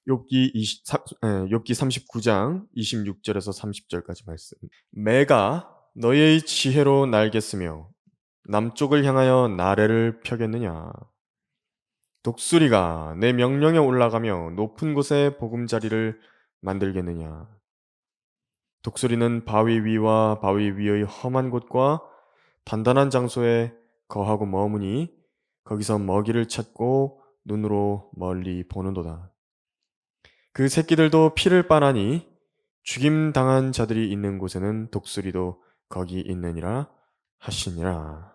욥기 39장 26절에서 30절까지 말씀. 매가 너의 지혜로 날겠으며 남쪽을 향하여 나래를 펴겠느냐. 독수리가 내 명령에 올라가며 높은 곳에 보금자리를 만들겠느냐. 독수리는 바위 위와 바위 위의 험한 곳과 단단한 장소에 거하고 머무니 거기서 먹이를 찾고 눈으로 멀리 보는도다. 그 새끼들도 피를 빨아니 죽임 당한 자들이 있는 곳에는 독수리도 거기 있느니라 하시니라.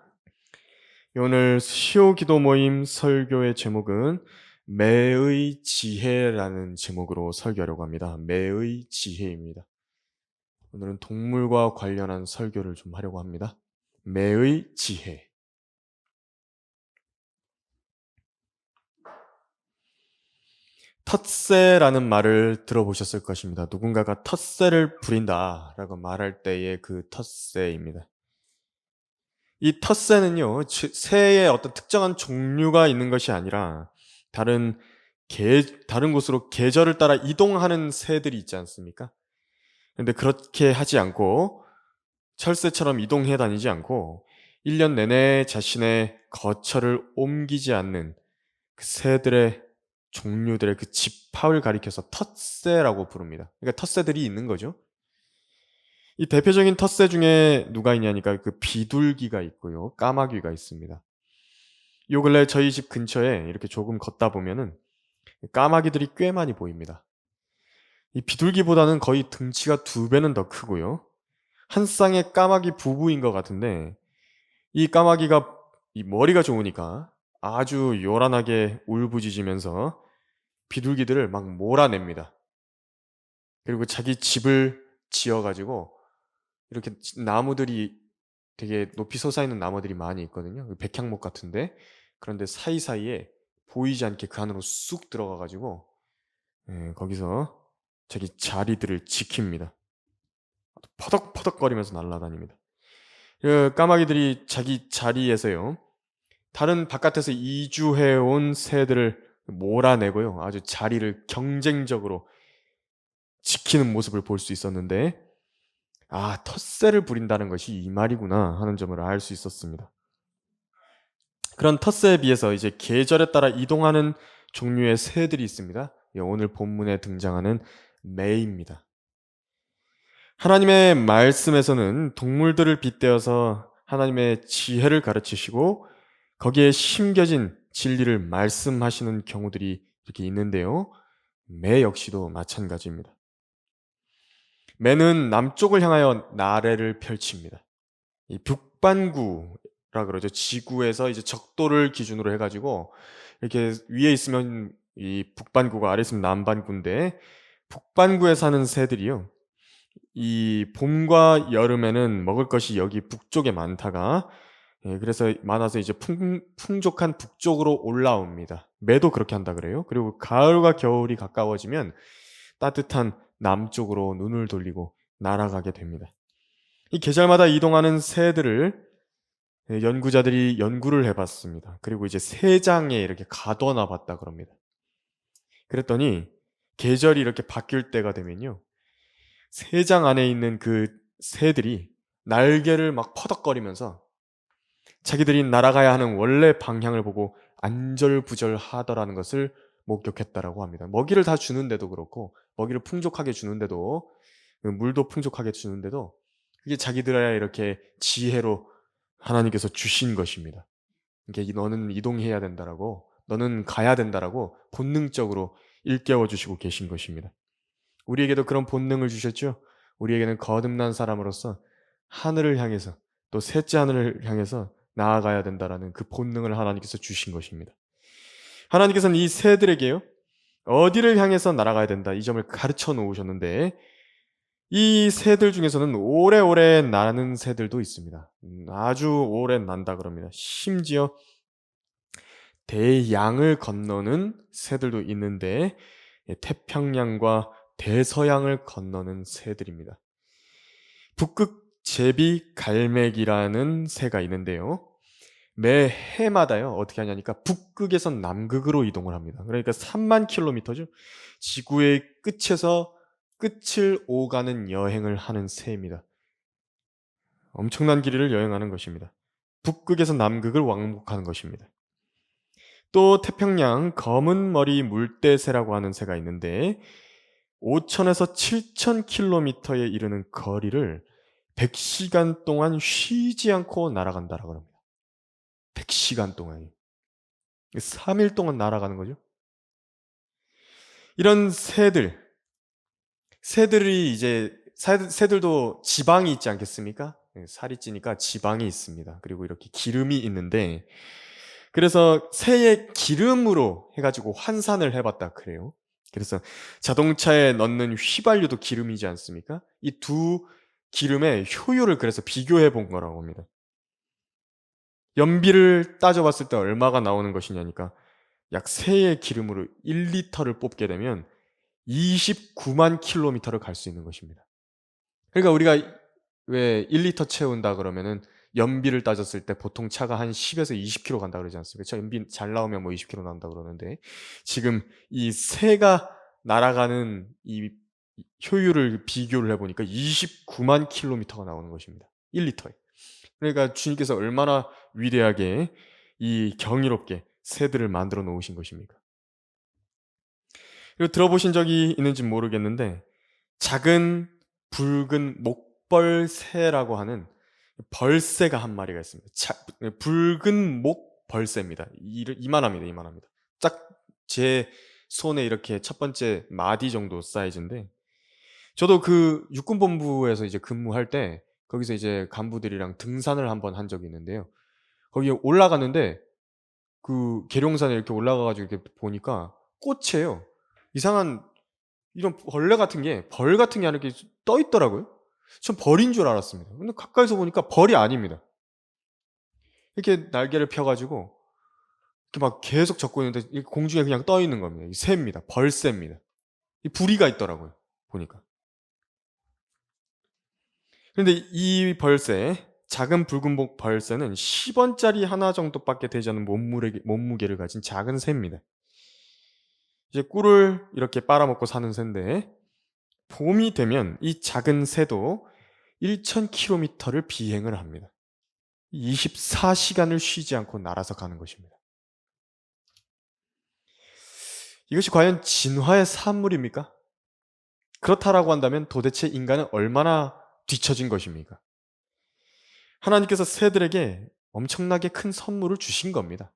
오늘 수요 기도 모임 설교의 제목은 매의 지혜라는 제목으로 설교하려고 합니다. 매의 지혜입니다. 오늘은 동물과 관련한 설교를 좀 하려고 합니다. 매의 지혜. 텃세라는 말을 들어보셨을 것입니다. 누군가가 텃세를 부린다 라고 말할 때의 그 텃세입니다. 이 텃새는요, 새의 어떤 특정한 종류가 있는 것이 아니라 다른 곳으로 계절을 따라 이동하는 새들이 있지 않습니까? 근데 그렇게 하지 않고 철새처럼 이동해 다니지 않고 1년 내내 자신의 거처를 옮기지 않는 그 새들의 종류들의 그 집합을 가리켜서 텃새라고 부릅니다. 그러니까 텃새들이 있는 거죠. 이 대표적인 텃새 중에 누가 있냐니까 그 비둘기가 있고요. 까마귀가 있습니다. 요 근래 저희 집 근처에 이렇게 조금 걷다 보면은 까마귀들이 꽤 많이 보입니다. 이 비둘기보다는 거의 등치가 2배는 더 크고요. 한 쌍의 까마귀 부부인 것 같은데 이 까마귀가 이 머리가 좋으니까 아주 요란하게 울부짖으면서 비둘기들을 막 몰아냅니다. 그리고 자기 집을 지어가지고 이렇게 나무들이 되게 높이 솟아있는 나무들이 많이 있거든요. 백향목 같은데 그런데 사이사이에 보이지 않게 그 안으로 쑥 들어가가지고 거기서 자기 자리들을 지킵니다. 퍼덕퍼덕거리면서 날아다닙니다. 그 까마귀들이 자기 자리에서요. 다른 바깥에서 이주해온 새들을 몰아내고요. 아주 자리를 경쟁적으로 지키는 모습을 볼 수 있었는데 아, 텃세를 부린다는 것이 이 말이구나 하는 점을 알 수 있었습니다. 그런 텃세에 비해서 이제 계절에 따라 이동하는 종류의 새들이 있습니다. 오늘 본문에 등장하는 매입니다. 하나님의 말씀에서는 동물들을 빗대어서 하나님의 지혜를 가르치시고 거기에 심겨진 진리를 말씀하시는 경우들이 이렇게 있는데요. 매 역시도 마찬가지입니다. 매는 남쪽을 향하여 나래를 펼칩니다. 이 북반구라 그러죠. 지구에서 이제 적도를 기준으로 해가지고 이렇게 위에 있으면 이 북반구가 아래 있으면 남반구인데 북반구에 사는 새들이요. 이 봄과 여름에는 먹을 것이 여기 북쪽에 많다가 그래서 많아서 이제 풍족한 북쪽으로 올라옵니다. 매도 그렇게 한다 그래요. 그리고 가을과 겨울이 가까워지면 따뜻한 남쪽으로 눈을 돌리고 날아가게 됩니다. 이 계절마다 이동하는 새들을 연구자들이 연구를 해봤습니다. 그리고 이제 새 장에 이렇게 가둬놔 봤다 그럽니다. 그랬더니 계절이 이렇게 바뀔 때가 되면요. 새 장 안에 있는 그 새들이 날개를 막 퍼덕거리면서 자기들이 날아가야 하는 원래 방향을 보고 안절부절하더라는 것을 목격했다라고 합니다. 먹이를 다 주는데도 그렇고 먹이를 풍족하게 주는데도 물도 풍족하게 주는데도 그게 자기들의 이렇게 지혜로 하나님께서 주신 것입니다. 이게 너는 이동해야 된다라고 너는 가야 된다라고 본능적으로 일깨워 주시고 계신 것입니다. 우리에게도 그런 본능을 주셨죠. 우리에게는 거듭난 사람으로서 하늘을 향해서 또 셋째 하늘을 향해서 나아가야 된다라는 그 본능을 하나님께서 주신 것입니다. 하나님께서는 이 새들에게요. 어디를 향해서 날아가야 된다 이 점을 가르쳐 놓으셨는데 이 새들 중에서는 오래오래 나는 새들도 있습니다. 아주 오래 난다 그럽니다. 심지어 대양을 건너는 새들도 있는데 태평양과 대서양을 건너는 새들입니다. 북극 제비 갈매기라는 새가 있는데요. 매해마다요. 어떻게 하냐니까 북극에서 남극으로 이동을 합니다. 그러니까 3만 킬로미터죠. 지구의 끝에서 끝을 오가는 여행을 하는 새입니다. 엄청난 길이를 여행하는 것입니다. 북극에서 남극을 왕복하는 것입니다. 또 태평양 검은 머리 물대새라고 하는 새가 있는데 5천에서 7천 킬로미터에 이르는 거리를 100시간 동안 쉬지 않고 날아간다라고 합니다. 100시간 동안이. 3일 동안 날아가는 거죠. 이런 새들이 이제 새들도 지방이 있지 않겠습니까? 살이 찌니까 지방이 있습니다. 그리고 이렇게 기름이 있는데 그래서 새의 기름으로 해가지고 환산을 해봤다 그래요. 그래서 자동차에 넣는 휘발유도 기름이지 않습니까? 이 두 기름의 효율을 그래서 비교해 본 거라고 합니다. 연비를 따져봤을 때 얼마가 나오는 것이냐니까 약 새의 기름으로 1리터를 뽑게 되면 29만 킬로미터를 갈 수 있는 것입니다. 그러니까 우리가 왜 1리터 채운다 그러면은 연비를 따졌을 때 보통 차가 한 10에서 20km 간다 그러지 않습니까? 저 연비 잘 나오면 뭐 20km 난다 그러는데 지금 이 새가 날아가는 이 효율을 비교를 해보니까 29만 킬로미터가 나오는 것입니다. 1리터에. 그러니까 주님께서 얼마나 위대하게 이 경이롭게 새들을 만들어 놓으신 것입니까? 그리고 들어보신 적이 있는지 모르겠는데 작은 붉은 목벌새라고 하는 벌새가 한 마리가 있습니다. 붉은 목벌새입니다. 이만합니다. 이만합니다. 딱 제 손에 이렇게 첫 번째 마디 정도 사이즈인데 저도 그 육군본부에서 이제 근무할 때 거기서 이제 간부들이랑 등산을 한번 한 적이 있는데요. 거기에 올라갔는데 그 계룡산에 이렇게 올라가 가지고 이렇게 보니까 꽃이에요. 이상한 이런 벌 같은 게 하나 이렇게 떠 있더라고요. 전 벌인 줄 알았습니다. 근데 가까이서 보니까 벌이 아닙니다. 이렇게 날개를 펴 가지고 이렇게 막 계속 젓고 있는데 이 공중에 그냥 떠 있는 겁니다. 이 새입니다. 벌새입니다. 이 부리가 있더라고요, 보니까. 근데 이 벌새, 작은 붉은복 벌새는 10원짜리 하나 정도밖에 되지 않는 몸무게를 가진 작은 새입니다. 이제 꿀을 이렇게 빨아먹고 사는 새인데 봄이 되면 이 작은 새도 1,000km를 비행을 합니다. 24시간을 쉬지 않고 날아서 가는 것입니다. 이것이 과연 진화의 산물입니까? 그렇다라고 한다면 도대체 인간은 얼마나 뒤처진 것입니까? 하나님께서 새들에게 엄청나게 큰 선물을 주신 겁니다.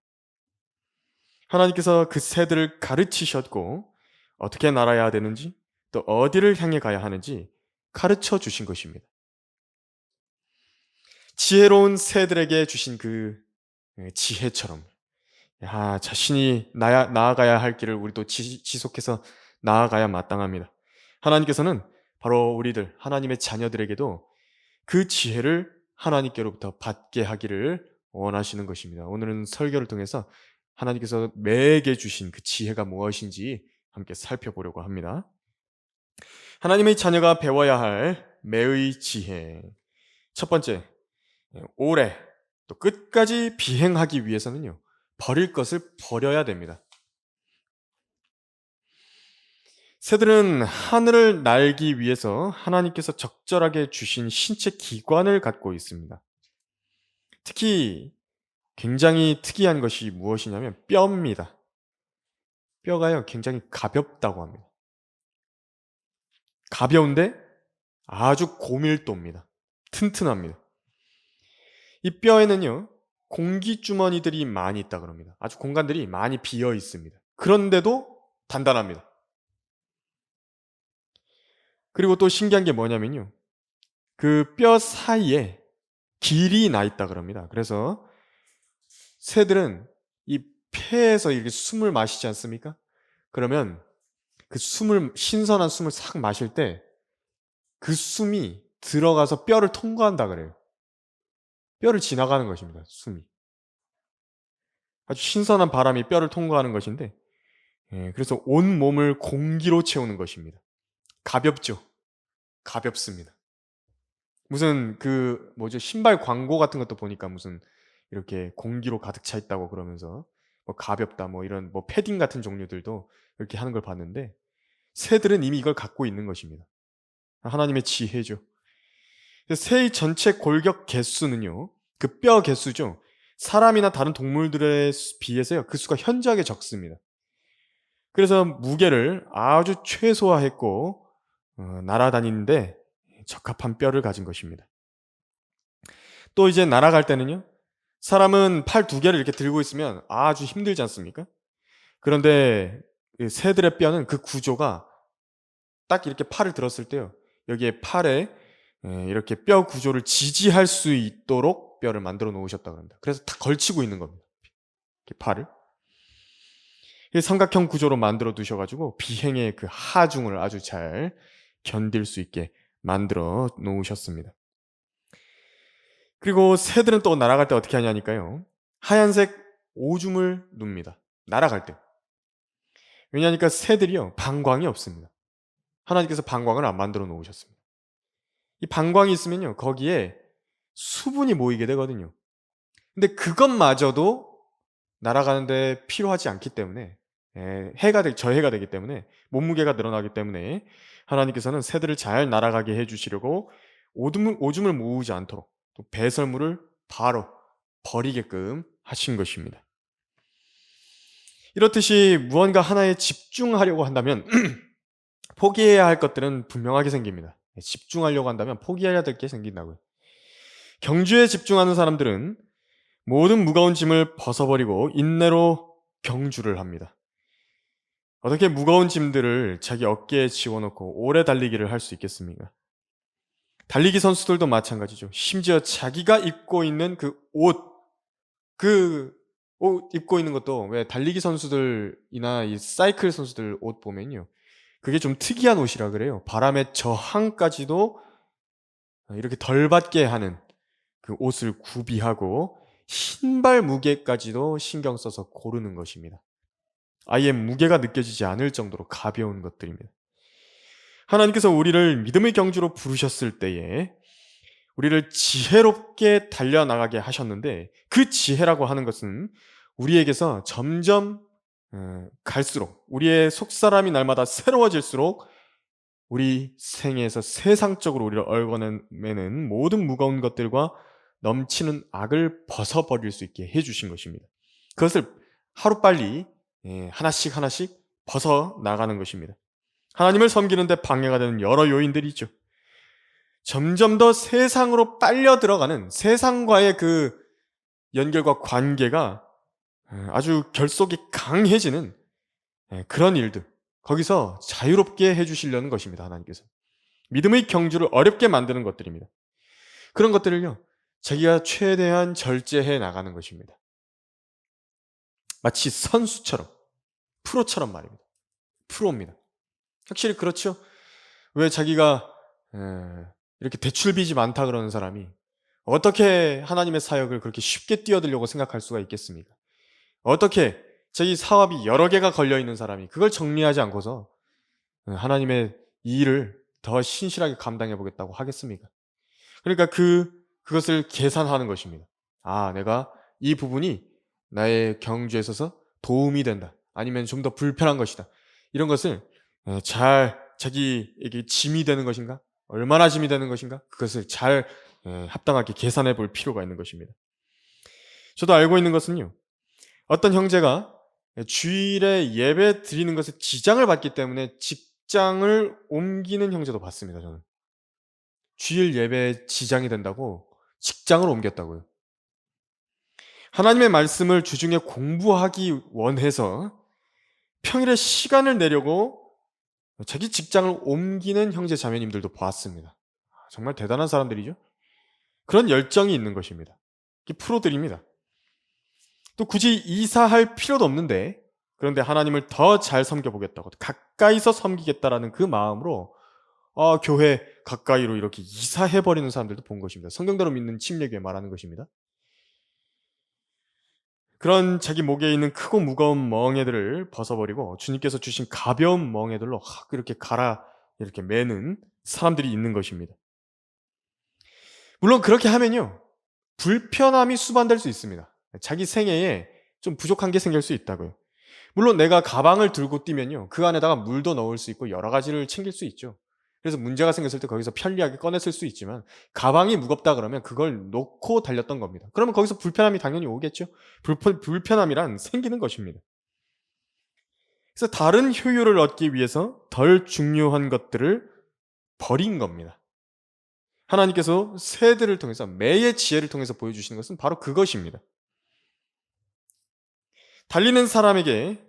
하나님께서 그 새들을 가르치셨고 어떻게 날아야 되는지 또 어디를 향해 가야 하는지 가르쳐 주신 것입니다. 지혜로운 새들에게 주신 그 지혜처럼 자신이 나아가야 할 길을 우리도 지속해서 나아가야 마땅합니다. 하나님께서는 바로 우리들 하나님의 자녀들에게도 그 지혜를 하나님께로부터 받게 하기를 원하시는 것입니다. 오늘은 설교를 통해서 하나님께서 매에게 주신 그 지혜가 무엇인지 함께 살펴보려고 합니다. 하나님의 자녀가 배워야 할 매의 지혜. 첫 번째, 오래 또 끝까지 비행하기 위해서는요. 버릴 것을 버려야 됩니다. 새들은 하늘을 날기 위해서 하나님께서 적절하게 주신 신체 기관을 갖고 있습니다. 특히 굉장히 특이한 것이 무엇이냐면 뼈입니다. 뼈가요, 굉장히 가볍다고 합니다. 가벼운데 아주 고밀도입니다. 튼튼합니다. 이 뼈에는요, 공기주머니들이 많이 있다 그럽니다. 아주 공간들이 많이 비어 있습니다. 그런데도 단단합니다. 그리고 또 신기한 게 뭐냐면요. 그 뼈 사이에 길이 나 있다 그럽니다. 그래서 새들은 이 폐에서 이렇게 숨을 마시지 않습니까? 그러면 그 신선한 숨을 싹 마실 때 그 숨이 들어가서 뼈를 통과한다 그래요. 뼈를 지나가는 것입니다. 숨이. 아주 신선한 바람이 뼈를 통과하는 것인데, 그래서 온 몸을 공기로 채우는 것입니다. 가볍죠? 가볍습니다. 무슨 신발 광고 같은 것도 보니까 무슨 이렇게 공기로 가득 차 있다고 그러면서 뭐 가볍다 뭐 이런 뭐 패딩 같은 종류들도 이렇게 하는 걸 봤는데 새들은 이미 이걸 갖고 있는 것입니다. 하나님의 지혜죠. 새의 전체 골격 개수는요. 그 뼈 개수죠. 사람이나 다른 동물들에 비해서요. 그 수가 현저하게 적습니다. 그래서 무게를 아주 최소화했고 날아다니는데 적합한 뼈를 가진 것입니다. 또 이제 날아갈 때는요. 사람은 팔 두 개를 이렇게 들고 있으면 아주 힘들지 않습니까? 그런데 이 새들의 뼈는 그 구조가 딱 이렇게 팔을 들었을 때요. 여기에 팔에 이렇게 뼈 구조를 지지할 수 있도록 뼈를 만들어 놓으셨다고 합니다. 그래서 다 걸치고 있는 겁니다. 이렇게 팔을. 이 삼각형 구조로 만들어 두셔 가지고 비행의 그 하중을 아주 잘 견딜 수 있게 만들어 놓으셨습니다. 그리고 새들은 또 날아갈 때 어떻게 하냐니까요. 하얀색 오줌을 눕니다. 날아갈 때. 왜냐하니까 새들이요. 방광이 없습니다. 하나님께서 방광을 안 만들어 놓으셨습니다. 이 방광이 있으면요. 거기에 수분이 모이게 되거든요. 근데 그것마저도 날아가는데 필요하지 않기 때문에 저해가 되기 때문에 몸무게가 늘어나기 때문에 하나님께서는 새들을 잘 날아가게 해주시려고 오줌을 모으지 않도록 또 배설물을 바로 버리게끔 하신 것입니다. 이렇듯이 무언가 하나에 집중하려고 한다면 포기해야 할 것들은 분명하게 생깁니다. 집중하려고 한다면 포기해야 될 게 생긴다고요. 경주에 집중하는 사람들은 모든 무거운 짐을 벗어버리고 인내로 경주를 합니다. 어떻게 무거운 짐들을 자기 어깨에 지워놓고 오래 달리기를 할 수 있겠습니까? 달리기 선수들도 마찬가지죠. 심지어 자기가 입고 있는 그 옷 입고 있는 것도 왜 달리기 선수들이나 이 사이클 선수들 옷 보면요. 그게 좀 특이한 옷이라 그래요. 바람의 저항까지도 이렇게 덜 받게 하는 그 옷을 구비하고 신발 무게까지도 신경 써서 고르는 것입니다. 아예 무게가 느껴지지 않을 정도로 가벼운 것들입니다. 하나님께서 우리를 믿음의 경주로 부르셨을 때에 우리를 지혜롭게 달려나가게 하셨는데 그 지혜라고 하는 것은 우리에게서 점점 갈수록 우리의 속사람이 날마다 새로워질수록 우리 생애에서 세상적으로 우리를 얽어매는 모든 무거운 것들과 넘치는 악을 벗어버릴 수 있게 해주신 것입니다. 그것을 하루빨리 하나씩 하나씩 벗어나가는 것입니다. 하나님을 섬기는데 방해가 되는 여러 요인들이 있죠. 점점 더 세상으로 빨려 들어가는 세상과의 그 연결과 관계가 아주 결속이 강해지는 그런 일들, 거기서 자유롭게 해주시려는 것입니다. 하나님께서 믿음의 경주를 어렵게 만드는 것들입니다. 그런 것들을요 자기가 최대한 절제해 나가는 것입니다. 마치 선수처럼 프로처럼 말입니다. 프로입니다. 확실히 그렇죠. 왜 자기가 이렇게 대출빚이 많다 그러는 사람이 어떻게 하나님의 사역을 그렇게 쉽게 뛰어들려고 생각할 수가 있겠습니까? 어떻게 자기 사업이 여러 개가 걸려 있는 사람이 그걸 정리하지 않고서 하나님의 이 일을 더 신실하게 감당해 보겠다고 하겠습니까? 그러니까 그것을 계산하는 것입니다. 아, 내가 이 부분이 나의 경주에 있어서 도움이 된다. 아니면 좀 더 불편한 것이다. 이런 것을 잘 자기에게 짐이 되는 것인가? 얼마나 짐이 되는 것인가? 그것을 잘 합당하게 계산해 볼 필요가 있는 것입니다. 저도 알고 있는 것은요. 어떤 형제가 주일에 예배 드리는 것에 지장을 받기 때문에 직장을 옮기는 형제도 봤습니다. 저는. 주일 예배에 지장이 된다고 직장을 옮겼다고요. 하나님의 말씀을 주중에 공부하기 원해서 평일에 시간을 내려고 자기 직장을 옮기는 형제 자매님들도 보았습니다. 정말 대단한 사람들이죠. 그런 열정이 있는 것입니다. 이게 프로들입니다. 또 굳이 이사할 필요도 없는데 그런데 하나님을 더 잘 섬겨보겠다고 가까이서 섬기겠다라는 그 마음으로 교회 가까이로 이렇게 이사해버리는 사람들도 본 것입니다. 성경대로 믿는 침례교회 말하는 것입니다. 그런 자기 목에 있는 크고 무거운 멍에들을 벗어버리고 주님께서 주신 가벼운 멍에들로 이렇게 이렇게 매는 사람들이 있는 것입니다. 물론 그렇게 하면요. 불편함이 수반될 수 있습니다. 자기 생애에 좀 부족한 게 생길 수 있다고요. 물론 내가 가방을 들고 뛰면요, 그 안에다가 물도 넣을 수 있고 여러 가지를 챙길 수 있죠. 그래서 문제가 생겼을 때 거기서 편리하게 꺼냈을 수 있지만, 가방이 무겁다 그러면 그걸 놓고 달렸던 겁니다. 그러면 거기서 불편함이 당연히 오겠죠. 불편함이란 생기는 것입니다. 그래서 다른 효율을 얻기 위해서 덜 중요한 것들을 버린 겁니다. 하나님께서 새들을 통해서, 매의 지혜를 통해서 보여주시는 것은 바로 그것입니다. 달리는 사람에게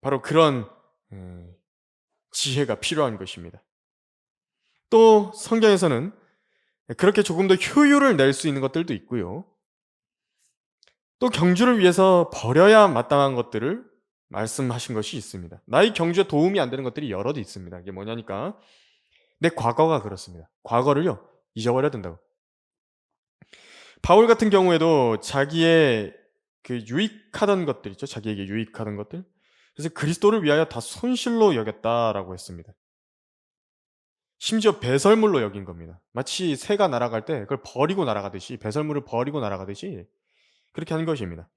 바로 그런 지혜가 필요한 것입니다. 또 성경에서는 그렇게 조금 더 효율을 낼 수 있는 것들도 있고요. 또 경주를 위해서 버려야 마땅한 것들을 말씀하신 것이 있습니다. 나의 경주에 도움이 안 되는 것들이 여럿 있습니다. 이게 뭐냐니까, 내 과거가 그렇습니다. 과거를요, 잊어버려야 된다고. 바울 같은 경우에도 자기의 그 유익하던 것들 있죠. 자기에게 유익하던 것들. 그래서 그리스도를 위하여 다 손실로 여겼다라고 했습니다. 심지어 배설물로 여긴 겁니다. 마치 새가 날아갈 때 그걸 버리고 날아가듯이, 배설물을 버리고 날아가듯이 그렇게 하는 것입니다.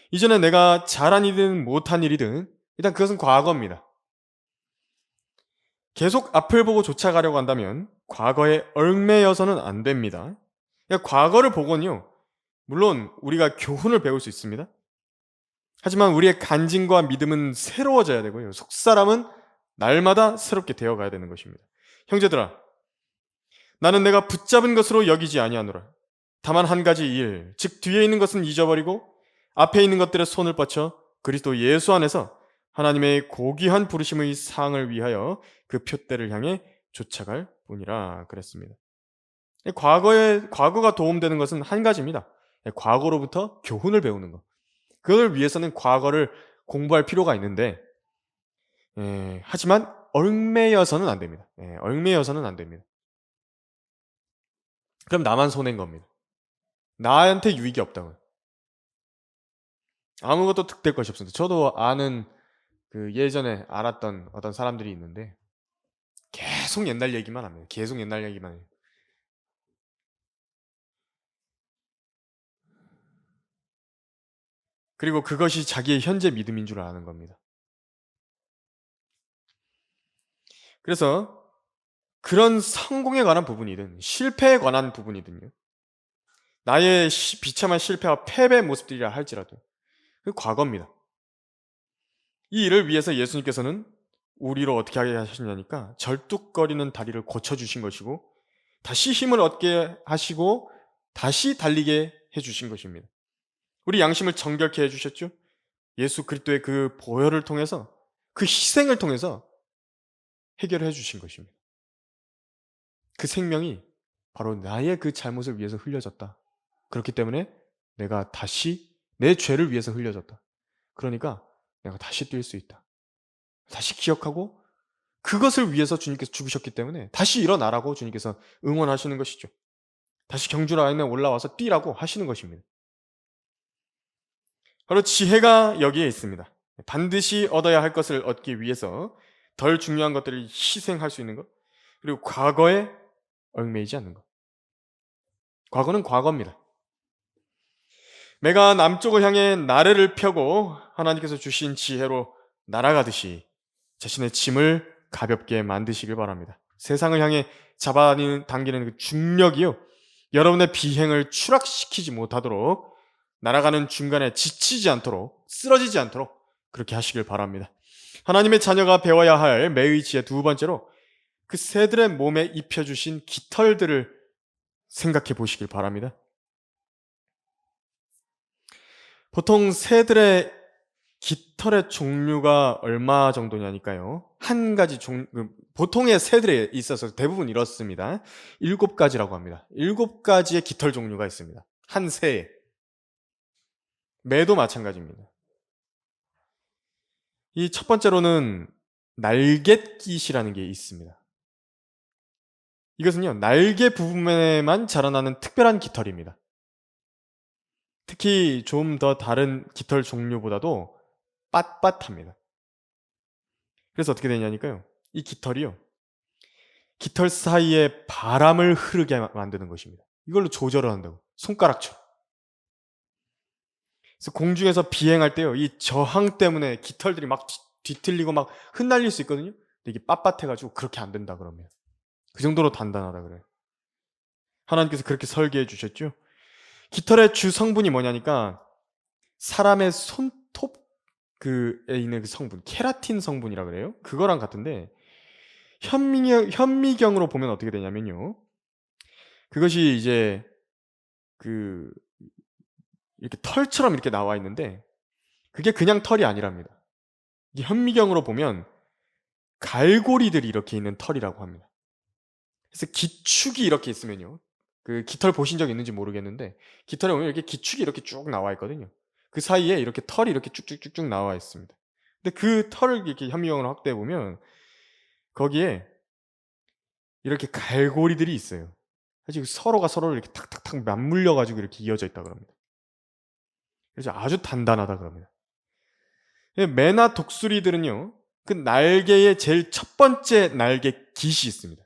이전에 내가 잘한 일이든 못한 일이든 일단 그것은 과거입니다. 계속 앞을 보고 쫓아가려고 한다면 과거에 얽매여서는 안 됩니다. 그러니까 과거를 보고는요, 물론 우리가 교훈을 배울 수 있습니다. 하지만 우리의 간증과 믿음은 새로워져야 되고요, 속사람은 날마다 새롭게 되어가야 되는 것입니다. 형제들아, 나는 내가 붙잡은 것으로 여기지 아니하노라. 다만 한 가지 일, 즉 뒤에 있는 것은 잊어버리고 앞에 있는 것들에 손을 뻗쳐 그리스도 예수 안에서 하나님의 고귀한 부르심의 상을 위하여 그 표대를 향해 쫓아갈 뿐이라 그랬습니다. 과거가 도움되는 것은 한 가지입니다. 과거로부터 교훈을 배우는 것. 그걸 위해서는 과거를 공부할 필요가 있는데, 하지만 얽매여서는 안 됩니다. 얽매여서는 안 됩니다. 그럼 나만 손해인 겁니다. 나한테 유익이 없다고요. 아무것도 득될 것이 없습니다. 저도 아는 그 예전에 알았던 어떤 사람들이 있는데 계속 옛날 얘기만 합니다. 계속 옛날 얘기만 해요. 그리고 그것이 자기의 현재 믿음인 줄 아는 겁니다. 그래서 그런 성공에 관한 부분이든 실패에 관한 부분이든요, 나의 비참한 실패와 패배의 모습들이라 할지라도 그 과거입니다. 이 일을 위해서 예수님께서는 우리로 어떻게 하게 하셨냐니까, 절뚝거리는 다리를 고쳐주신 것이고 다시 힘을 얻게 하시고 다시 달리게 해주신 것입니다. 우리 양심을 정결케 해주셨죠. 예수 그리스도의 그 보혈을 통해서, 그 희생을 통해서 해결해 주신 것입니다. 그 생명이 바로 나의 그 잘못을 위해서 흘려졌다. 그렇기 때문에 내가 다시 내 죄를 위해서 흘려졌다. 그러니까 내가 다시 뛸 수 있다. 다시 기억하고, 그것을 위해서 주님께서 죽으셨기 때문에 다시 일어나라고 주님께서 응원하시는 것이죠. 다시 경주라인에 올라와서 뛰라고 하시는 것입니다. 바로 지혜가 여기에 있습니다. 반드시 얻어야 할 것을 얻기 위해서 덜 중요한 것들을 희생할 수 있는 것, 그리고 과거에 얽매이지 않는 것. 과거는 과거입니다. 내가 남쪽을 향해 나래를 펴고 하나님께서 주신 지혜로 날아가듯이 자신의 짐을 가볍게 만드시길 바랍니다. 세상을 향해 잡아당기는 그 중력이요, 여러분의 비행을 추락시키지 못하도록, 날아가는 중간에 지치지 않도록, 쓰러지지 않도록 그렇게 하시길 바랍니다. 하나님의 자녀가 배워야 할 매의 지혜 두 번째로, 그 새들의 몸에 입혀주신 깃털들을 생각해 보시길 바랍니다. 보통 새들의 깃털의 종류가 얼마 정도냐니까요. 한 가지 보통의 새들에 있어서 대부분 이렇습니다. 7가지라고 합니다. 7가지의 깃털 종류가 있습니다. 한 새에. 매도 마찬가지입니다. 이 첫 번째로는 날갯깃이라는 게 있습니다. 이것은요, 날개 부분에만 자라나는 특별한 깃털입니다. 특히 좀 더 다른 깃털 종류보다도 빳빳합니다. 그래서 어떻게 되냐니까요, 이 깃털이요, 깃털 사이에 바람을 흐르게 만드는 것입니다. 이걸로 조절을 한다고. 손가락처럼. 그래서 공중에서 비행할 때요, 이 저항 때문에 깃털들이 막 뒤틀리고 막 흩날릴 수 있거든요. 근데 이게 빳빳해가지고 그렇게 안 된다 그러면. 그 정도로 단단하다 그래요. 하나님께서 그렇게 설계해 주셨죠. 깃털의 주 성분이 뭐냐니까 사람의 손톱 그에 있는 그 성분, 케라틴 성분이라 그래요. 그거랑 같은데 현미경으로 보면 어떻게 되냐면요. 그것이 이제 그 이렇게 털처럼 이렇게 나와 있는데 그게 그냥 털이 아니랍니다. 이게 현미경으로 보면 갈고리들이 이렇게 있는 털이라고 합니다. 그래서 기축이 이렇게 있으면요. 그 깃털 보신 적 있는지 모르겠는데 깃털에 보면 이렇게 기축이 이렇게 쭉 나와 있거든요. 그 사이에 이렇게 털이 이렇게 쭉쭉쭉쭉 나와 있습니다. 근데 그 털을 이렇게 현미경으로 확대해 보면 거기에 이렇게 갈고리들이 있어요. 사실 서로가 서로를 이렇게 탁탁탁 맞물려 가지고 이렇게 이어져 있다 그럽니다. 그래서 아주 단단하다 그럽니다. 매나 독수리들은요. 그 날개의 제일 첫 번째 날개 깃이 있습니다.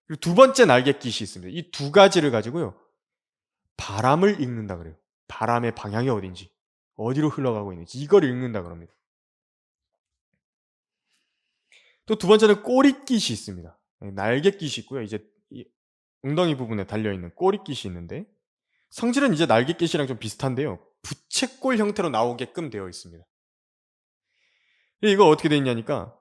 그리고 두 번째 날개 깃이 있습니다. 이 두 가지를 가지고요. 바람을 읽는다 그래요. 바람의 방향이 어딘지, 어디로 흘러가고 있는지 이걸 읽는다 그럽니다. 또 두 번째는 꼬리깃이 있습니다. 날개깃이 있고요. 이제 이 엉덩이 부분에 달려 있는 꼬리깃이 있는데 성질은 이제 날개깃이랑 좀 비슷한데요. 부채꼴 형태로 나오게끔 되어 있습니다. 이거 어떻게 되어 있냐니까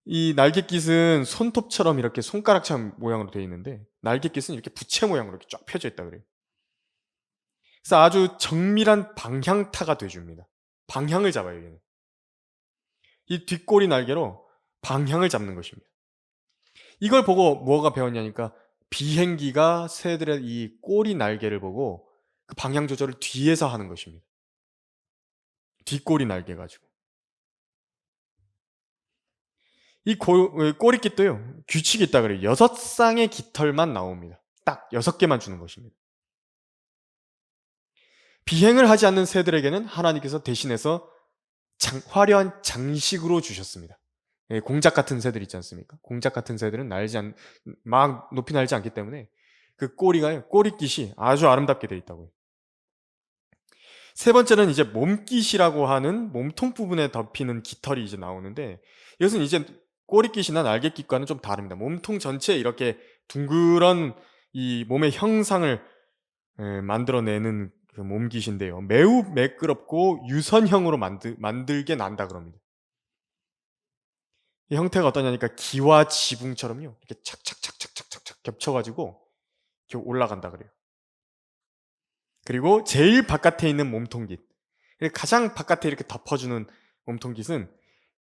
이 날갯깃은 손톱처럼 이렇게 손가락처럼 모양으로 되어 있는데 날갯깃은 이렇게 부채 모양으로 이렇게 쫙 펴져 있다 그래요. 그래서 아주 정밀한 방향타가 돼줍니다. 방향을 잡아요, 얘는. 이 뒷꼬리 날개로 방향을 잡는 것입니다. 이걸 보고 뭐가 배웠냐니까 비행기가 새들의 이 꼬리 날개를 보고 그 방향 조절을 뒤에서 하는 것입니다. 뒷꼬리 날개 가지고. 이 꼬리깃도요, 규칙이 있다 그래요. 6쌍의 깃털만 나옵니다. 딱 6개만 주는 것입니다. 비행을 하지 않는 새들에게는 하나님께서 대신해서 화려한 장식으로 주셨습니다. 예, 공작 같은 새들 있지 않습니까? 공작 같은 새들은 막 높이 날지 않기 때문에 그 꼬리깃이 아주 아름답게 되어 있다고요. 세 번째는 이제 몸깃이라고 하는 몸통 부분에 덮이는 깃털이 이제 나오는데 이것은 이제 꼬리깃이나 날개깃과는 좀 다릅니다. 몸통 전체에 이렇게 둥그런 이 몸의 형상을 만들어내는 그 몸깃인데요. 매우 매끄럽고 유선형으로 만들게 난다 그럽니다. 이 형태가 어떠냐니까 기와 지붕처럼요. 이렇게 착착착착착착 겹쳐가지고 이렇게 올라간다 그래요. 그리고 제일 바깥에 있는 몸통깃, 가장 바깥에 이렇게 덮어주는 몸통깃은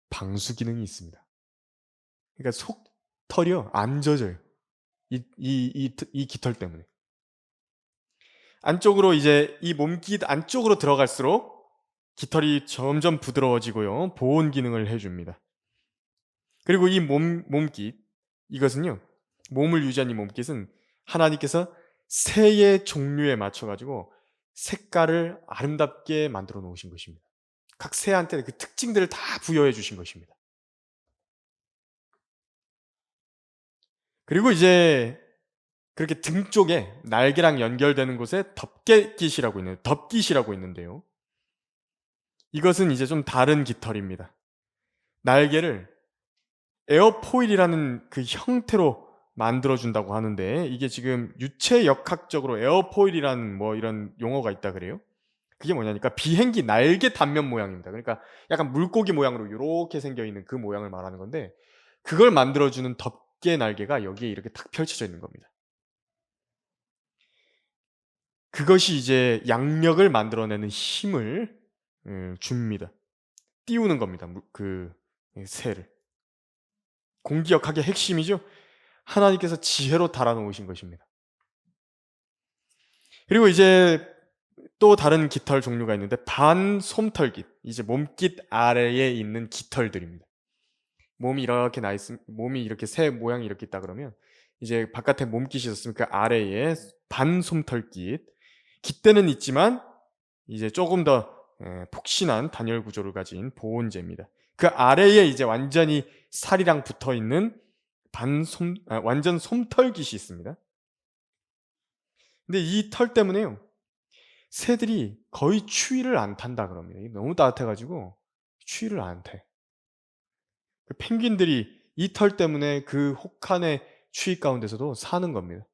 방수 기능이 있습니다. 그러니까 속털이요 안 젖어요. 이 깃털 때문에. 안쪽으로 이제 이 몸깃 안쪽으로 들어갈수록 깃털이 점점 부드러워지고요. 보온 기능을 해줍니다. 그리고 이 몸깃, 이것은요, 몸을 유지한 이 몸깃은 하나님께서 새의 종류에 맞춰가지고 색깔을 아름답게 만들어 놓으신 것입니다. 각 새한테 그 특징들을 다 부여해 주신 것입니다. 그리고 이제 그렇게 등 쪽에 날개랑 연결되는 곳에 덮깃이라고 있는데요. 이것은 이제 좀 다른 깃털입니다. 날개를 에어포일이라는 그 형태로 만들어준다고 하는데 이게 지금 유체역학적으로 에어포일이라는 뭐 이런 용어가 있다 그래요. 그게 뭐냐니까 비행기 날개 단면 모양입니다. 그러니까 약간 물고기 모양으로 이렇게 생겨 있는 그 모양을 말하는 건데 그걸 만들어주는 덮개 날개가 여기에 이렇게 탁 펼쳐져 있는 겁니다. 그것이 이제 양력을 만들어내는 힘을 줍니다. 띄우는 겁니다. 그 새를. 공기역학의 핵심이죠. 하나님께서 지혜로 달아놓으신 것입니다. 그리고 이제 또 다른 깃털 종류가 있는데 반솜털깃, 이제 몸깃 아래에 있는 깃털들입니다. 몸이 이렇게 새 모양이 이렇게 있다 그러면 이제 바깥에 몸깃이 있었으면 그 아래에 반솜털깃, 깃대는 있지만 이제 조금 더 폭신한 단열 구조를 가진 보온재입니다. 그 아래에 이제 완전히 살이랑 붙어 있는 완전 솜털깃이 있습니다. 근데 이 털 때문에요, 새들이 거의 추위를 안 탄다 그럽니다. 이게 너무 따뜻해 가지고 추위를 안 태. 그 펭귄들이 이 털 때문에 그 혹한의 추위 가운데서도 사는 겁니다.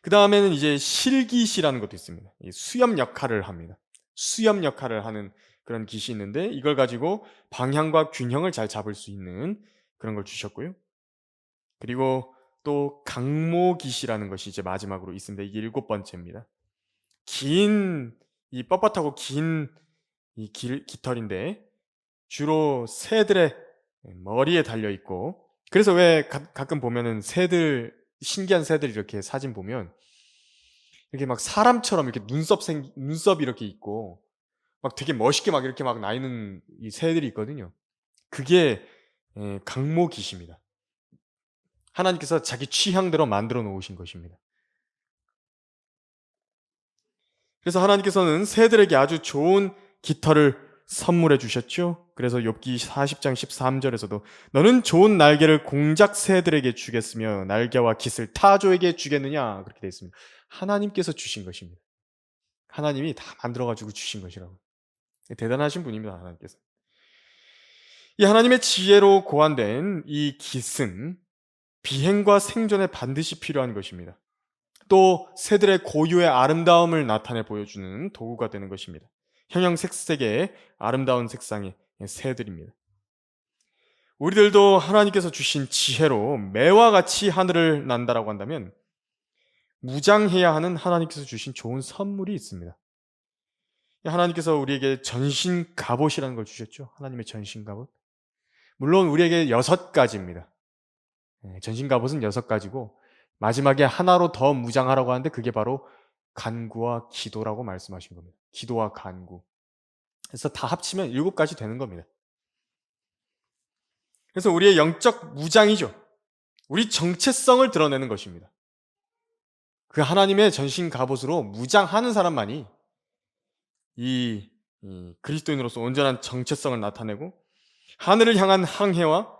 그다음에는 이제 실깃이라는 것도 있습니다. 이 수염 역할을 합니다. 수염 역할을 하는 그런 깃이 있는데, 이걸 가지고 방향과 균형을 잘 잡을 수 있는 그런 걸 주셨고요. 그리고 또 강모깃이라는 것이 이제 마지막으로 있습니다. 이게 일곱 번째입니다. 긴, 이 뻣뻣하고 긴 이 깃털인데 주로 새들의 머리에 달려 있고, 그래서 왜 가끔 보면은 새들, 신기한 새들 이렇게 사진 보면 이렇게 막 사람처럼 이렇게 눈썹이 이렇게 있고 막 되게 멋있게 막 이렇게 막 나 있는 이 새들이 있거든요. 그게 강모깃입니다. 하나님께서 자기 취향대로 만들어 놓으신 것입니다. 그래서 하나님께서는 새들에게 아주 좋은 깃털을 선물해 주셨죠. 그래서 욥기 40장 13절에서도 너는 좋은 날개를 공작 새들에게 주겠으며 날개와 깃을 타조에게 주겠느냐, 그렇게 되어 있습니다. 하나님께서 주신 것입니다. 하나님이 다 만들어 가지고 주신 것이라고. 대단하신 분입니다, 하나님께서. 이 하나님의 지혜로 고안된 이 깃은 비행과 생존에 반드시 필요한 것입니다. 또 새들의 고유의 아름다움을 나타내 보여주는 도구가 되는 것입니다. 형형색색의 아름다운 색상의 새들입니다. 우리들도 하나님께서 주신 지혜로 매와 같이 하늘을 난다라고 한다면 무장해야 하는 하나님께서 주신 좋은 선물이 있습니다. 하나님께서 우리에게 전신 갑옷이라는 걸 주셨죠. 하나님의 전신 갑옷. 물론 우리에게 6가지입니다. 전신 갑옷은 6가지고 마지막에 하나로 더 무장하라고 하는데 그게 바로 간구와 기도라고 말씀하신 겁니다. 기도와 간구. 그래서 다 합치면 7가지 되는 겁니다. 그래서 우리의 영적 무장이죠. 우리 정체성을 드러내는 것입니다. 그 하나님의 전신 갑옷으로 무장하는 사람만이 이 그리스도인으로서 온전한 정체성을 나타내고 하늘을 향한 항해와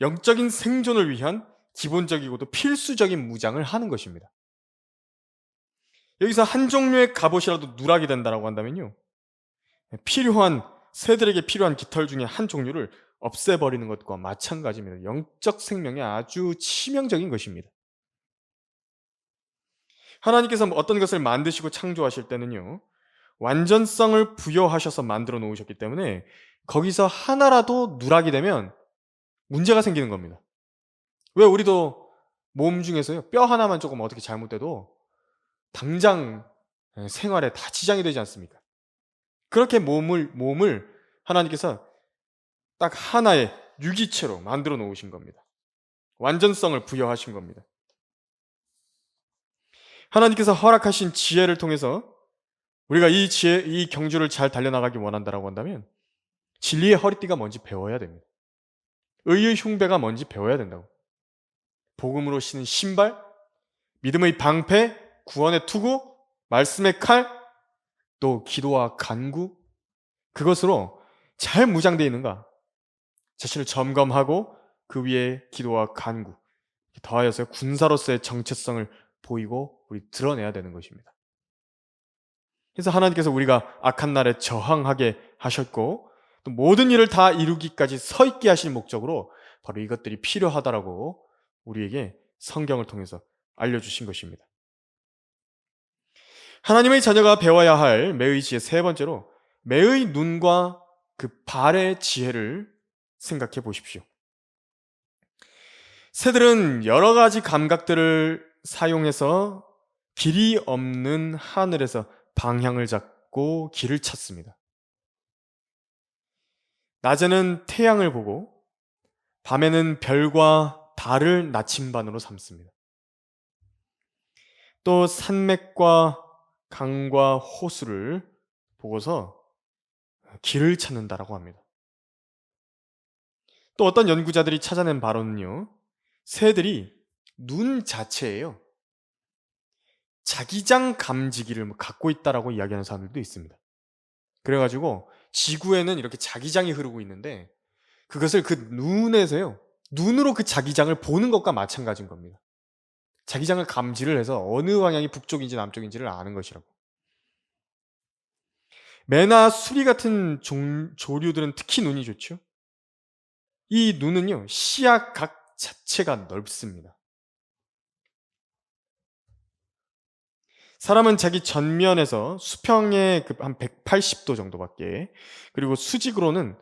영적인 생존을 위한 기본적이고도 필수적인 무장을 하는 것입니다. 여기서 한 종류의 갑옷이라도 누락이 된다고 한다면요, 필요한 새들에게 필요한 깃털 중에 한 종류를 없애버리는 것과 마찬가지입니다. 영적 생명에 아주 치명적인 것입니다. 하나님께서 어떤 것을 만드시고 창조하실 때는요, 완전성을 부여하셔서 만들어 놓으셨기 때문에 거기서 하나라도 누락이 되면 문제가 생기는 겁니다. 왜 우리도 몸 중에서요, 뼈 하나만 조금 어떻게 잘못돼도 당장 생활에 다 지장이 되지 않습니까? 그렇게 몸을 하나님께서 딱 하나의 유기체로 만들어 놓으신 겁니다. 완전성을 부여하신 겁니다. 하나님께서 허락하신 지혜를 통해서 우리가 이 경주를 잘 달려나가기 원한다라고 한다면 진리의 허리띠가 뭔지 배워야 됩니다. 의의 흉배가 뭔지 배워야 된다고. 복음으로 신은 신발, 믿음의 방패, 구원의 투구, 말씀의 칼, 또 기도와 간구, 그것으로 잘 무장되어 있는가 자신을 점검하고 그 위에 기도와 간구 더하여서 군사로서의 정체성을 보이고 우리 드러내야 되는 것입니다. 그래서 하나님께서 우리가 악한 날에 저항하게 하셨고 또 모든 일을 다 이루기까지 서 있게 하실 목적으로 바로 이것들이 필요하다라고 우리에게 성경을 통해서 알려주신 것입니다. 하나님의 자녀가 배워야 할 매의 지혜 세 번째로 매의 눈과 그 발의 지혜를 생각해 보십시오. 새들은 여러 가지 감각들을 사용해서 길이 없는 하늘에서 방향을 잡고 길을 찾습니다. 낮에는 태양을 보고 밤에는 별과 달을 나침반으로 삼습니다. 또 산맥과 강과 호수를 보고서 길을 찾는다라고 합니다. 또 어떤 연구자들이 찾아낸 바로는요, 새들이 눈 자체에요, 자기장 감지기를 갖고 있다라고 이야기하는 사람들도 있습니다. 그래가지고 지구에는 이렇게 자기장이 흐르고 있는데 그것을 그 눈에서요, 눈으로 그 자기장을 보는 것과 마찬가지인 겁니다. 자기장을 감지를 해서 어느 방향이 북쪽인지 남쪽인지를 아는 것이라고. 매나 수리 같은 조류들은 특히 눈이 좋죠. 이 눈은요, 시야각 자체가 넓습니다. 사람은 자기 전면에서 수평의 한 180도 정도밖에, 그리고 수직으로는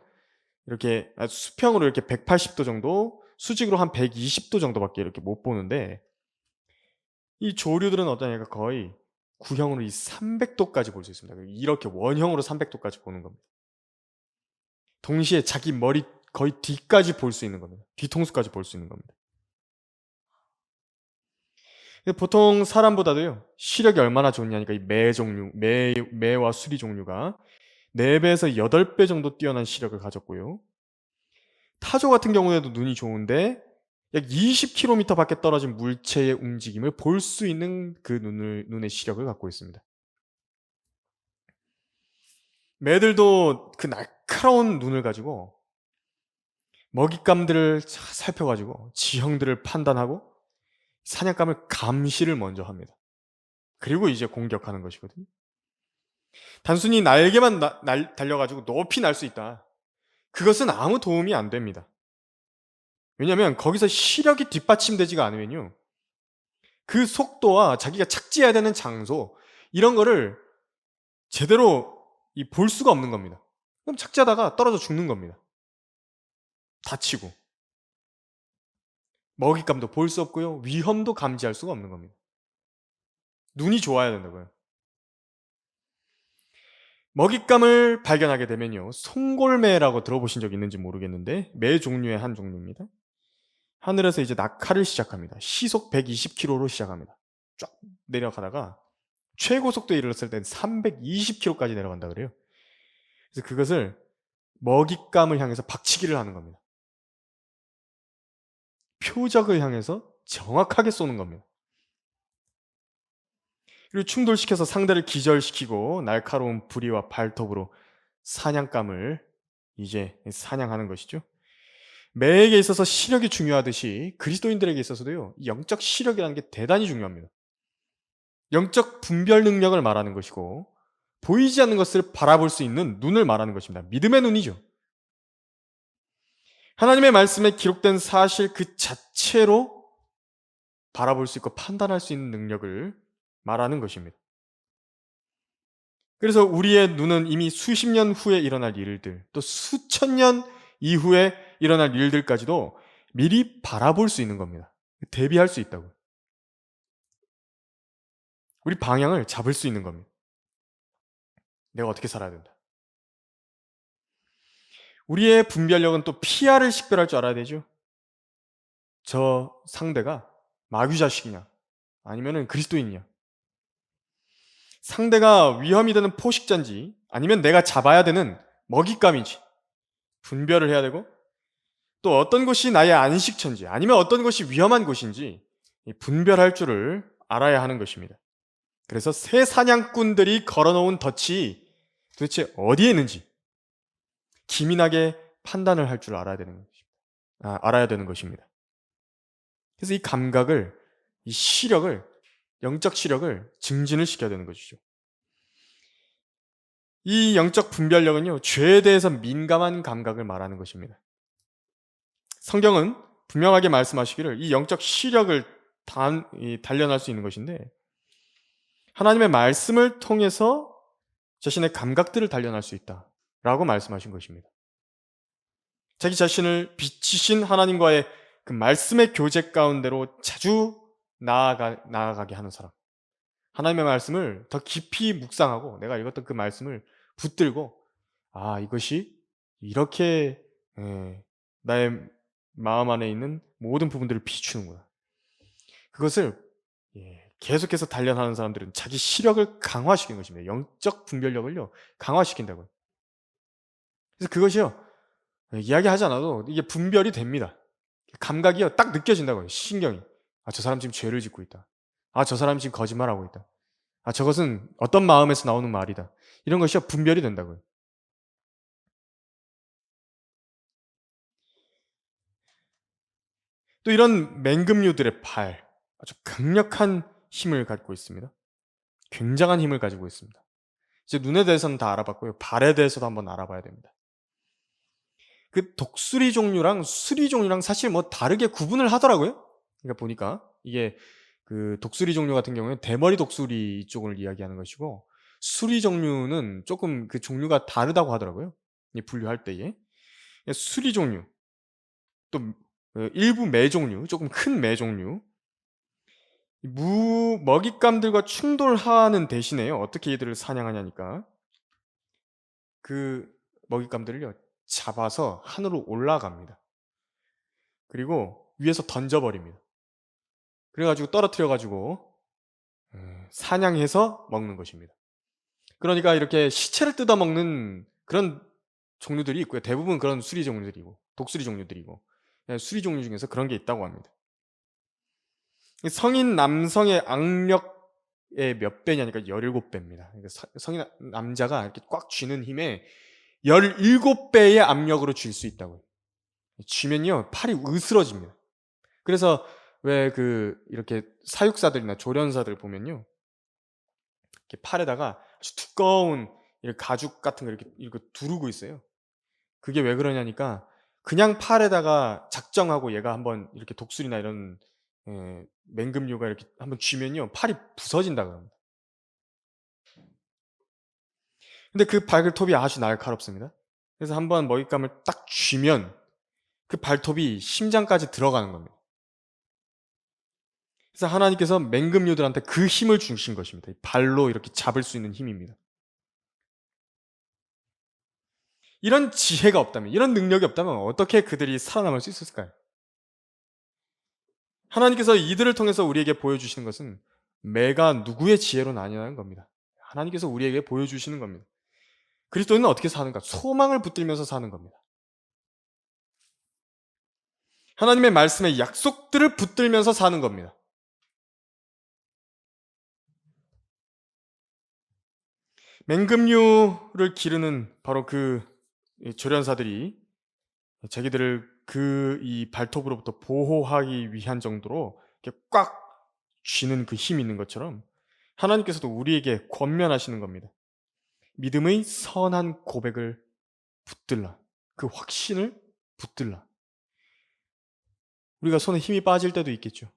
이렇게 수평으로 이렇게 180도 정도, 수직으로 한 120도 정도밖에 이렇게 못 보는데, 이 조류들은 어떠냐니까 거의 구형으로 이 300도까지 볼 수 있습니다. 이렇게 원형으로 300도까지 보는 겁니다. 동시에 자기 머리 거의 뒤까지 볼 수 있는 겁니다. 뒤통수까지 볼 수 있는 겁니다. 보통 사람보다도요, 시력이 얼마나 좋냐니까 이 매 종류, 매와 수리 종류가 4배에서 8배 정도 뛰어난 시력을 가졌고요. 타조 같은 경우에도 눈이 좋은데 약 20km 밖에 떨어진 물체의 움직임을 볼 수 있는 그 눈의 시력을 갖고 있습니다. 매들도 그 날카로운 눈을 가지고 먹잇감들을 살펴가지고 지형들을 판단하고 사냥감을 감시를 먼저 합니다. 그리고 이제 공격하는 것이거든요. 단순히 날개만 달려가지고 높이 날 수 있다. 그것은 아무 도움이 안 됩니다. 왜냐하면 거기서 시력이 뒷받침되지가 않으면요, 그 속도와 자기가 착지해야 되는 장소 이런 거를 제대로 볼 수가 없는 겁니다. 그럼 착지하다가 떨어져 죽는 겁니다. 다치고 먹잇감도 볼 수 없고요, 위험도 감지할 수가 없는 겁니다. 눈이 좋아야 된다고요. 먹잇감을 발견하게 되면요, 송골매라고 들어보신 적 있는지 모르겠는데 매 종류의 한 종류입니다. 하늘에서 이제 낙하를 시작합니다. 시속 120km로 시작합니다. 쫙 내려가다가 최고 속도에 이르렀을 땐 320km까지 내려간다 그래요. 그래서 그것을 먹잇감을 향해서 박치기를 하는 겁니다. 표적을 향해서 정확하게 쏘는 겁니다. 그리고 충돌시켜서 상대를 기절시키고 날카로운 부리와 발톱으로 사냥감을 이제 사냥하는 것이죠. 매에게 있어서 시력이 중요하듯이 그리스도인들에게 있어서도요, 영적 시력이라는 게 대단히 중요합니다. 영적 분별 능력을 말하는 것이고 보이지 않는 것을 바라볼 수 있는 눈을 말하는 것입니다. 믿음의 눈이죠. 하나님의 말씀에 기록된 사실 그 자체로 바라볼 수 있고 판단할 수 있는 능력을 말하는 것입니다. 그래서 우리의 눈은 이미 수십 년 후에 일어날 일들, 또 수천 년 이후에 일어날 일들까지도 미리 바라볼 수 있는 겁니다. 대비할 수 있다고. 우리 방향을 잡을 수 있는 겁니다. 내가 어떻게 살아야 된다. 우리의 분별력은 또 피아를 식별할 줄 알아야 되죠. 저 상대가 마귀 자식이냐 아니면은 그리스도인이냐, 상대가 위험이 되는 포식자인지 아니면 내가 잡아야 되는 먹잇감인지 분별을 해야 되고, 또 어떤 곳이 나의 안식처인지 아니면 어떤 곳이 위험한 곳인지 분별할 줄을 알아야 하는 것입니다. 그래서 새 사냥꾼들이 걸어놓은 덫이 도대체 어디에 있는지 기민하게 판단을 할 줄 알아야 되는 것입니다. 알아야 되는 것입니다. 그래서 이 감각을, 이 시력을, 영적 시력을 증진을 시켜야 되는 것이죠. 이 영적 분별력은요, 죄에 대해서 민감한 감각을 말하는 것입니다. 성경은 분명하게 말씀하시기를 이 영적 시력을 단련할 수 있는 것인데, 하나님의 말씀을 통해서 자신의 감각들을 단련할 수 있다라고 말씀하신 것입니다. 자기 자신을 비치신 하나님과의 그 말씀의 교제 가운데로 자주 나아가게 하는 사람, 하나님의 말씀을 더 깊이 묵상하고 내가 읽었던 그 말씀을 붙들고, 이것이 이렇게 나의 마음 안에 있는 모든 부분들을 비추는구나. 그것을 계속해서 단련하는 사람들은 자기 시력을 강화시키는 것입니다. 영적 분별력을요, 강화시킨다고요. 그래서 그것이요, 이야기하지 않아도 이게 분별이 됩니다. 감각이요, 딱 느껴진다고요. 신경이. 저 사람 지금 죄를 짓고 있다. 저 사람 지금 거짓말하고 있다. 저것은 어떤 마음에서 나오는 말이다. 이런 것이 분별이 된다고요. 또 이런 맹금류들의 발, 아주 강력한 힘을 갖고 있습니다. 굉장한 힘을 가지고 있습니다. 이제 눈에 대해서는 다 알아봤고요. 발에 대해서도 한번 알아봐야 됩니다. 그 독수리 종류랑 수리 종류랑 사실 뭐 다르게 구분을 하더라고요. 그러니까 보니까 이게 그 독수리 종류 같은 경우에는 대머리 독수리 쪽을 이야기하는 것이고, 수리 종류는 조금 그 종류가 다르다고 하더라고요. 이 분류할 때에. 수리 종류, 또 일부 매 종류, 조금 큰 매 종류, 먹잇감들과 충돌하는 대신에요. 어떻게 이들을 사냥하냐니까. 그 먹잇감들을요, 잡아서 하늘로 올라갑니다. 그리고 위에서 던져버립니다. 그래가지고 떨어뜨려가지고 사냥해서 먹는 것입니다. 그러니까 이렇게 시체를 뜯어먹는 그런 종류들이 있고요. 대부분 그런 수리 종류들이고, 독수리 종류들이고, 수리 종류 중에서 그런 게 있다고 합니다. 성인 남성의 악력의 몇 배냐니까 17배입니다. 그러니까 성인 남자가 이렇게 꽉 쥐는 힘에 17배의 압력으로 쥘 수 있다고요. 쥐면요, 팔이 으스러집니다. 그래서 왜 이렇게 사육사들이나 조련사들 보면요, 이렇게 팔에다가 아주 두꺼운 가죽 같은 거 이렇게 두르고 있어요. 그게 왜 그러냐니까, 그냥 팔에다가 작정하고 얘가 한번 이렇게 독수리나 이런 맹금류가 이렇게 한번 쥐면요, 팔이 부서진다 그럽니다. 근데 그 발톱이 아주 날카롭습니다. 그래서 한번 먹잇감을 딱 쥐면 그 발톱이 심장까지 들어가는 겁니다. 그래서 하나님께서 맹금류들한테 그 힘을 주신 것입니다. 발로 이렇게 잡을 수 있는 힘입니다. 이런 지혜가 없다면, 이런 능력이 없다면 어떻게 그들이 살아남을 수 있었을까요? 하나님께서 이들을 통해서 우리에게 보여주시는 것은 매가 누구의 지혜로는 아니라는 겁니다. 하나님께서 우리에게 보여주시는 겁니다. 그리스도인은 어떻게 사는가? 소망을 붙들면서 사는 겁니다. 하나님의 말씀의 약속들을 붙들면서 사는 겁니다. 맹금류를 기르는 바로 그 조련사들이 자기들을 이 발톱으로부터 보호하기 위한 정도로 이렇게 꽉 쥐는 그 힘이 있는 것처럼 하나님께서도 우리에게 권면하시는 겁니다. 믿음의 선한 고백을 붙들라. 그 확신을 붙들라. 우리가 손에 힘이 빠질 때도 있겠죠.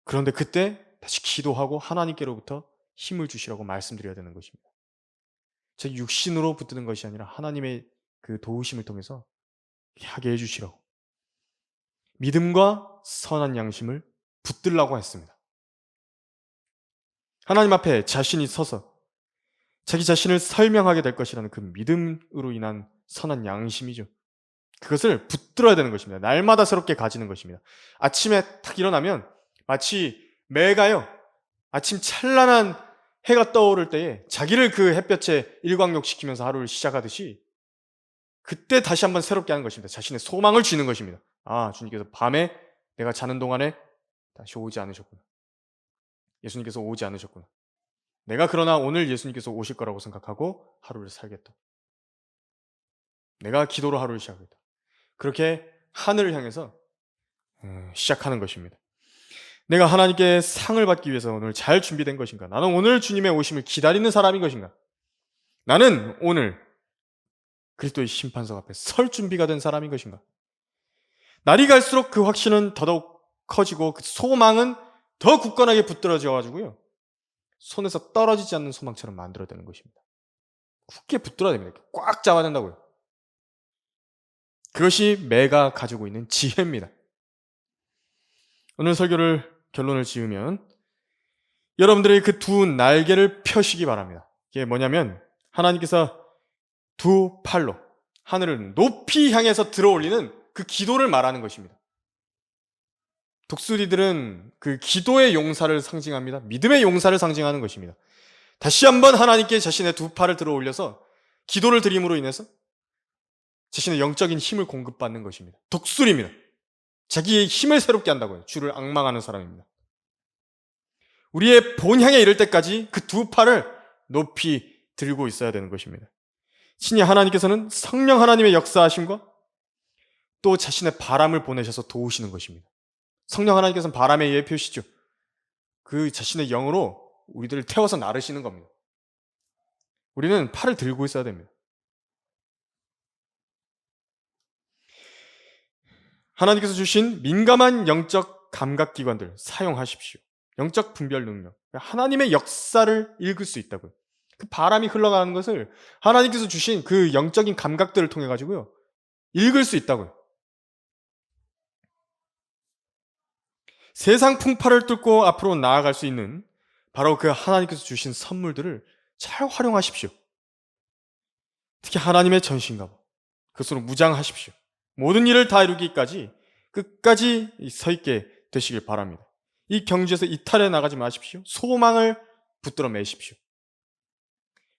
그런데 그때 다시 기도하고 하나님께로부터 힘을 주시라고 말씀드려야 되는 것입니다. 제 육신으로 붙드는 것이 아니라 하나님의 그 도우심을 통해서 하게 해주시라고. 믿음과 선한 양심을 붙들라고 했습니다. 하나님 앞에 자신이 서서 자기 자신을 설명하게 될 것이라는 그 믿음으로 인한 선한 양심이죠. 그것을 붙들어야 되는 것입니다. 날마다 새롭게 가지는 것입니다. 아침에 탁 일어나면 마치 매가요, 아침 찬란한 해가 떠오를 때에 자기를 그 햇볕에 일광욕시키면서 하루를 시작하듯이 그때 다시 한번 새롭게 하는 것입니다. 자신의 소망을 쥐는 것입니다. 아, 주님께서 밤에 내가 자는 동안에 다시 오지 않으셨구나. 예수님께서 오지 않으셨구나. 내가 그러나 오늘 예수님께서 오실 거라고 생각하고 하루를 살겠다. 내가 기도로 하루를 시작하겠다. 그렇게 하늘을 향해서 시작하는 것입니다. 내가 하나님께 상을 받기 위해서 오늘 잘 준비된 것인가? 나는 오늘 주님의 오심을 기다리는 사람인 것인가? 나는 오늘 그리스도의 심판석 앞에 설 준비가 된 사람인 것인가? 날이 갈수록 그 확신은 더더욱 커지고 그 소망은 더 굳건하게 붙들어져 가지고요, 손에서 떨어지지 않는 소망처럼 만들어야 되는 것입니다. 굳게 붙들어야 됩니다. 꽉 잡아야 된다고요. 그것이 매가 가지고 있는 지혜입니다. 오늘 설교를 결론을 지으면 여러분들의 그 두 날개를 펴시기 바랍니다. 이게 뭐냐면 하나님께서 두 팔로 하늘을 높이 향해서 들어올리는 그 기도를 말하는 것입니다. 독수리들은 그 기도의 용사를 상징합니다. 믿음의 용사를 상징하는 것입니다. 다시 한번 하나님께 자신의 두 팔을 들어 올려서 기도를 드림으로 인해서 자신의 영적인 힘을 공급받는 것입니다. 독수리입니다. 자기의 힘을 새롭게 한다고요. 주를 앙망하는 사람입니다. 우리의 본향에 이를 때까지 그 두 팔을 높이 들고 있어야 되는 것입니다. 신이 하나님께서는 성령 하나님의 역사하심과 또 자신의 바람을 보내셔서 도우시는 것입니다. 성령 하나님께서는 바람에 의해 펴시죠. 그 자신의 영으로 우리들을 태워서 나르시는 겁니다. 우리는 팔을 들고 있어야 됩니다. 하나님께서 주신 민감한 영적 감각기관들 사용하십시오. 영적 분별 능력. 하나님의 역사를 읽을 수 있다고요. 그 바람이 흘러가는 것을 하나님께서 주신 그 영적인 감각들을 통해 가지고요. 읽을 수 있다고요. 세상 풍파를 뚫고 앞으로 나아갈 수 있는 바로 그 하나님께서 주신 선물들을 잘 활용하십시오. 특히 하나님의 전신갑, 그것으로 무장하십시오. 모든 일을 다 이루기까지 끝까지 서 있게 되시길 바랍니다. 이 경주에서 이탈해 나가지 마십시오. 소망을 붙들어 매십시오.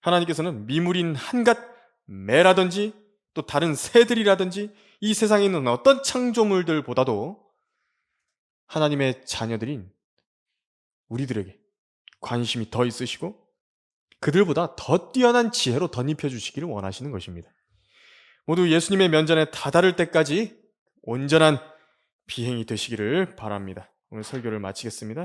하나님께서는 미물인 한갓 매라든지 또 다른 새들이라든지 이 세상에 있는 어떤 창조물들보다도 하나님의 자녀들인 우리들에게 관심이 더 있으시고 그들보다 더 뛰어난 지혜로 덧입혀 주시기를 원하시는 것입니다. 모두 예수님의 면전에 다다를 때까지 온전한 비행이 되시기를 바랍니다. 오늘 설교를 마치겠습니다.